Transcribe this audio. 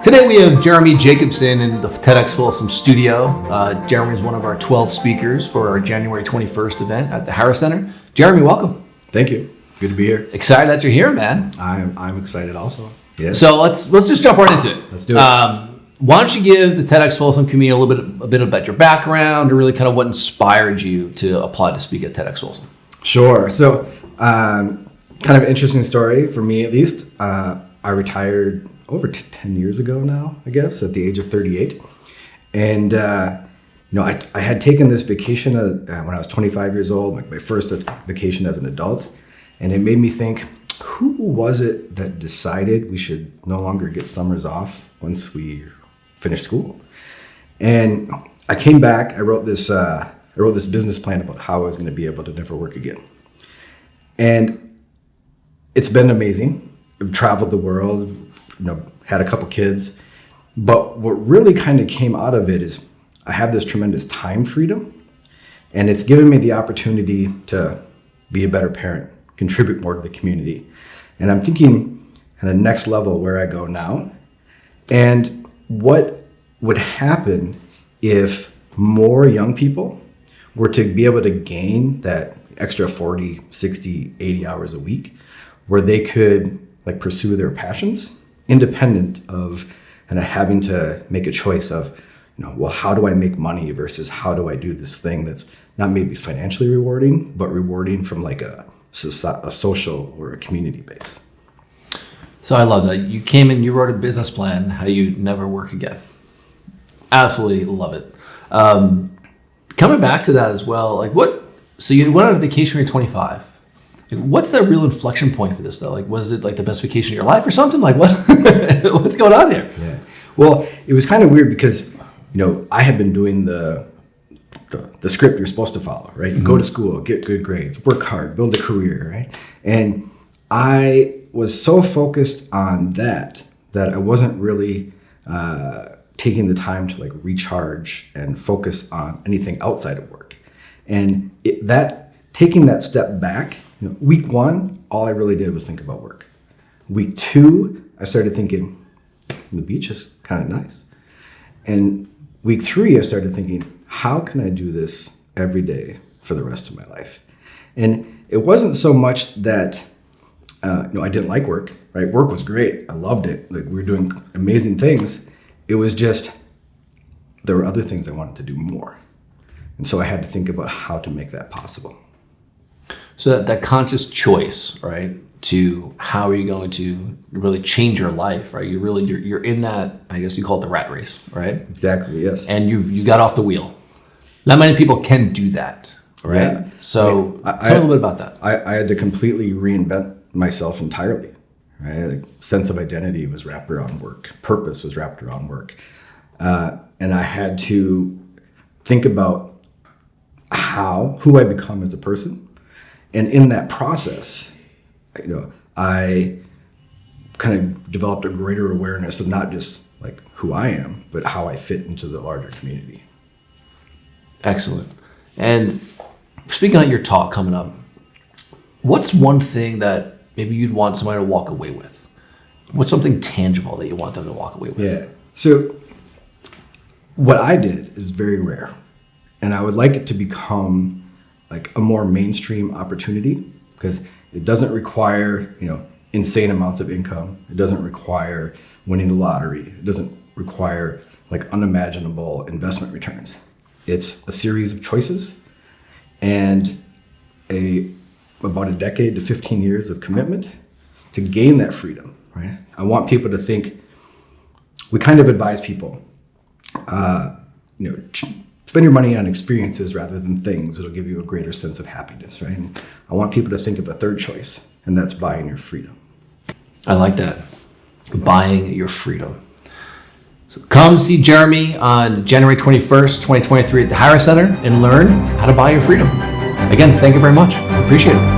Today we have Jeremy Jacobson in the TEDxFolsom Studio. Jeremy is one of our 12 speakers for our January 21st event at the Harris Center. Jeremy, welcome. Thank you. Good to be here. Excited that you're here, man. I'm excited also. Yeah. So let's just jump right into it. Let's do it. Why don't you give the TEDxFolsom community a bit about your background, or really kind of what inspired you to apply to speak at TEDxFolsom? Sure. So, kind of interesting story for me, at least. I retired over 10 years ago now, I guess, at the age of 38. And, I had taken this vacation when I was 25 years old, like my first vacation as an adult. And it made me think, who was it that decided we should no longer get summers off once we finish school? And I came back, I wrote this business plan about how I was going to be able to never work again. And it's been amazing. I've traveled the world, had a couple kids, but what really kind of came out of it is I have this tremendous time freedom, and it's given me the opportunity to be a better parent, contribute more to the community. And I'm thinking kind of next level where I go now, and what would happen if more young people were to be able to gain that extra 40, 60, 80 hours a week where they could pursue their passions independent of kind of having to make a choice of, how do I make money versus how do I do this thing that's not maybe financially rewarding, but rewarding from a social or a community base. So I love that. You came in, you wrote a business plan, how you never work again. Absolutely love it. Coming back to that as well, so you went on a vacation when you're 25. What's the real inflection point for this though? Was it the best vacation of your life or something? What? What's going on here? Yeah. Well, it was kind of weird because, I had been doing the script you're supposed to follow, right? Mm-hmm. Go to school, get good grades, work hard, build a career, right? And I was so focused on that I wasn't really taking the time to recharge and focus on anything outside of work. And taking that step back, week one, all I really did was think about work. Week two, I started thinking, the beach is kind of nice. And week three, I started thinking, how can I do this every day for the rest of my life? And it wasn't so much that, I didn't like work, right? Work was great. I loved it. We were doing amazing things. It was just, there were other things I wanted to do more. And so I had to think about how to make that possible. So that conscious choice, right, to how are you going to really change your life, right? You're in that, I guess you call it the rat race, right? Exactly, yes. And you got off the wheel. Not many people can do that, right? Yeah. So tell me a little bit about that. I had to completely reinvent myself entirely, right? Sense of identity was wrapped around work. Purpose was wrapped around work. And I had to think about who I become as a person. And in that process, I kind of developed a greater awareness of not just who I am, but how I fit into the larger community. Excellent. And speaking of your talk coming up, what's one thing that maybe you'd want somebody to walk away with? What's something tangible that you want them to walk away with? Yeah. So what I did is very rare, and I would like it to become a more mainstream opportunity, because it doesn't require, insane amounts of income. It doesn't require winning the lottery. It doesn't require unimaginable investment returns. It's a series of choices and about a decade to 15 years of commitment to gain that freedom, right? I want people to think, we kind of advise people, spend your money on experiences rather than things. It'll give you a greater sense of happiness, right? And I want people to think of a third choice, and that's buying your freedom. I like that. Buying your freedom. So come see Jeremy on January 21st, 2023 at the Harris Center and learn how to buy your freedom. Again, thank you very much. I appreciate it.